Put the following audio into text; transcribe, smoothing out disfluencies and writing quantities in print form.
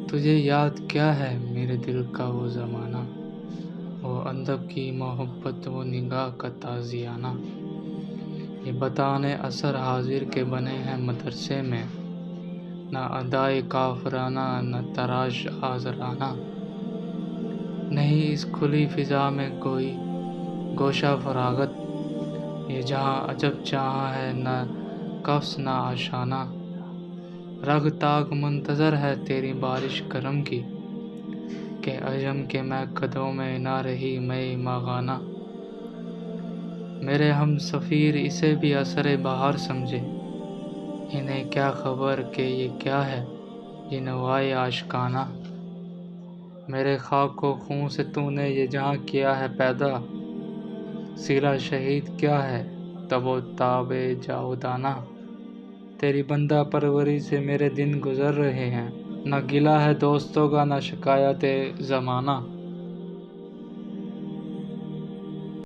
تجھے یاد کیا ہے میرے دل کا وہ زمانہ، وہ ادب کی محبت، وہ نگاہ کا تازیانہ، یہ بتانے اثر حاضر کے بنے ہیں مدرسے میں، نہ ادائے کافرانہ نہ تراش آزرانہ، نہیں اس کھلی فضا میں کوئی گوشہ فراغت، یہ جہاں عجب جہاں ہے نہ قفس نہ آشانہ، رگ تاک منتظر ہے تیری بارش کرم کی، کہ عجم کے میں قدوں میں نہ رہی میں ماغانہ، میرے ہم سفیر اسے بھی اثر بہار سمجھے، انہیں کیا خبر کہ یہ کیا ہے یہ نوائے عاشقانہ، میرے خاک و خون سے تو نے یہ جہاں کیا ہے پیدا، سیرا شہید کیا ہے تب و تاب جاودانہ، تیری بندہ پروری سے میرے دن گزر رہے ہیں، نہ گلہ ہے دوستوں کا نہ شکایت زمانہ،